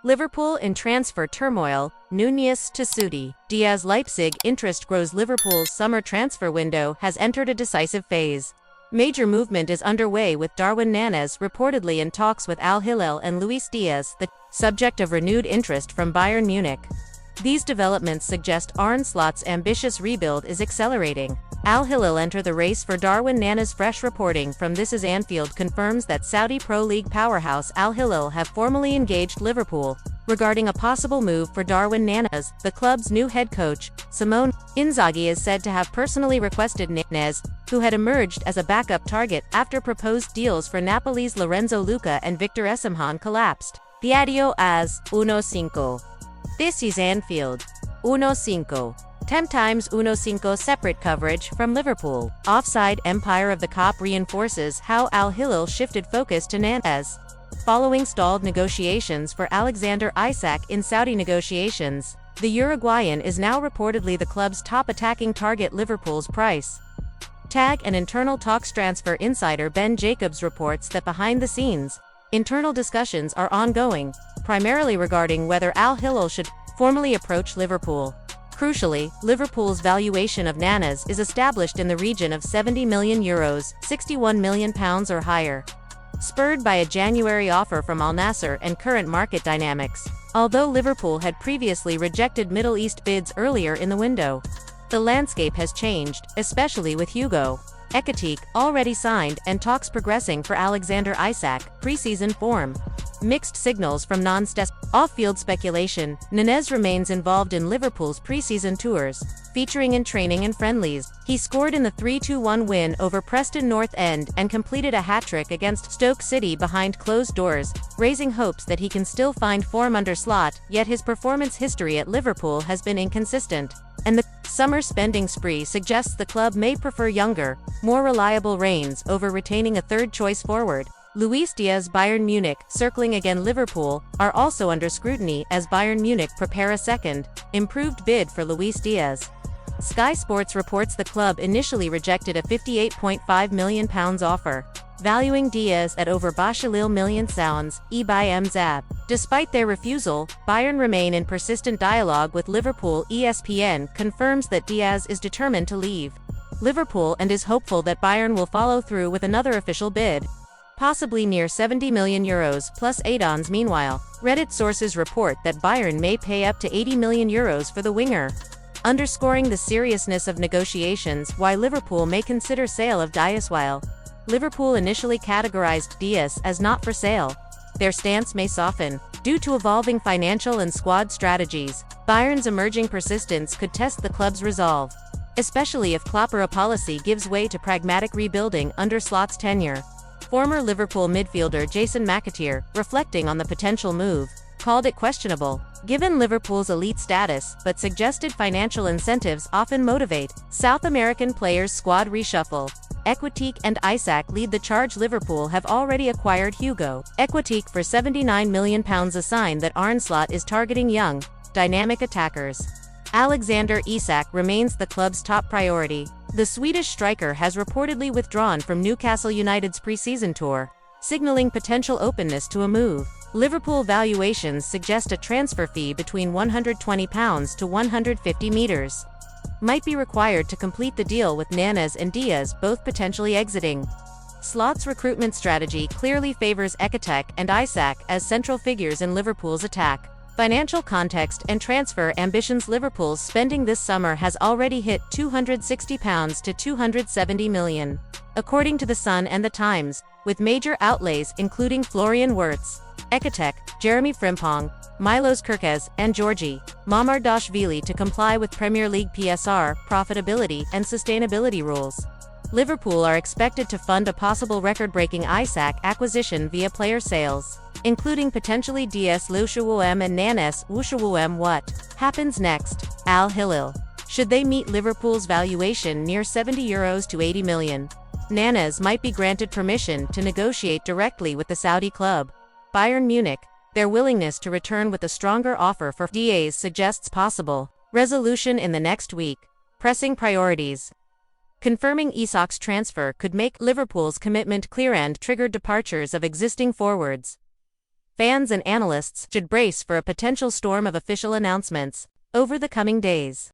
Liverpool in transfer turmoil, Nuñez to Saudi. Diaz Leipzig interest grows. Liverpool's summer transfer window has entered a decisive phase. Major movement is underway with Darwin Nunez reportedly in talks with Al Hilal and Luis Díaz, the subject of renewed interest from Bayern Munich. These developments suggest Arne Slot's ambitious rebuild is accelerating. Al Hilal enter the race for Darwin Nunez. Fresh reporting from This Is Anfield confirms that Saudi Pro League powerhouse Al Hilal have formally engaged Liverpool regarding a possible move for Darwin Nunez. The club's new head coach, Simone Inzaghi, is said to have personally requested Nunez, who had emerged as a backup target after proposed deals for Napoli's Lorenzo Luca and Victor Osimhen collapsed. Diario as 1-5. This is Anfield. 1-5. 10 times 1-5 separate coverage from Liverpool. Offside empire of the COP reinforces how Al Hilal shifted focus to Nunez. Following stalled negotiations for Alexander Isak in Saudi negotiations, the Uruguayan is now reportedly the club's top attacking target. Liverpool's price tag and internal talks. Transfer insider Ben Jacobs reports that behind the scenes, internal discussions are ongoing, primarily regarding whether Al Hilal should formally approach Liverpool. Crucially, Liverpool's valuation of Nunez is established in the region of €70 million, £61 million or higher, spurred by a January offer from Al Nassr and current market dynamics. Although Liverpool had previously rejected Middle East bids earlier in the window, the landscape has changed, especially with Hugo Ekitike already signed and talks progressing for Alexander Isak. Preseason form. Mixed signals from non-Stes. Off-field speculation. Nunez remains involved in Liverpool's preseason tours, featuring in training and friendlies. He scored in the 3-1 win over Preston North End and completed a hat-trick against Stoke City behind closed doors, raising hopes that he can still find form under Slot. Yet his performance history at Liverpool has been inconsistent, and the summer spending spree suggests the club may prefer younger, more reliable reins over retaining a third-choice forward. Luis Díaz. Bayern Munich, circling again. Liverpool are also under scrutiny as Bayern Munich prepare a second, improved bid for Luis Díaz. Sky Sports reports the club initially rejected a £58.5 million offer, valuing Diaz at over £60 million by Mzab. Despite their refusal, Bayern remain in persistent dialogue with Liverpool. ESPN confirms that Diaz is determined to leave Liverpool and is hopeful that Bayern will follow through with another official bid, possibly near €70 million plus add-ons. Meanwhile, Reddit sources report that Bayern may pay up to €80 million for the winger, underscoring the seriousness of negotiations. Why Liverpool may consider sale of Diaz. While Liverpool initially categorized Diaz as not for sale, their stance may soften due to evolving financial and squad strategies. Bayern's emerging persistence could test the club's resolve, especially if Klopp's policy gives way to pragmatic rebuilding under Slot's tenure. Former Liverpool midfielder Jason McAteer, reflecting on the potential move, called it questionable, given Liverpool's elite status, but suggested financial incentives often motivate South American players. Squad reshuffle. Ekitike and Isak lead the charge. Liverpool have already acquired Hugo Ekitike for £79 million, a sign that Arne Slot is targeting young, dynamic attackers. Alexander Isak remains the club's top priority. The Swedish striker has reportedly withdrawn from Newcastle United's preseason tour, signaling potential openness to a move. Liverpool valuations suggest a transfer fee between £120 to £150 might be required to complete the deal, with Nunez and Diaz both potentially exiting. Slot's recruitment strategy clearly favors Ekitike and Isak as central figures in Liverpool's attack. Financial context and transfer ambitions. Liverpool's spending this summer has already hit £260 to £270 million, according to The Sun and The Times, with major outlays including Florian Wirtz, Ekitike, Jeremy Frimpong, Milos Kerkez, and Georgi Mamardashvili to comply with Premier League PSR, profitability, and sustainability rules. Liverpool are expected to fund a possible record-breaking Isak acquisition via player sales, including potentially Diaz Lushuwem and Nunez Wushuwem. What happens next? Al Hilal. Should they meet Liverpool's valuation near €70 to £80 million? Nunez might be granted permission to negotiate directly with the Saudi club. Bayern Munich. Their willingness to return with a stronger offer for Diaz suggests possible resolution in the next week. Pressing priorities. Confirming Isak's transfer could make Liverpool's commitment clear and trigger departures of existing forwards. Fans and analysts should brace for a potential storm of official announcements over the coming days.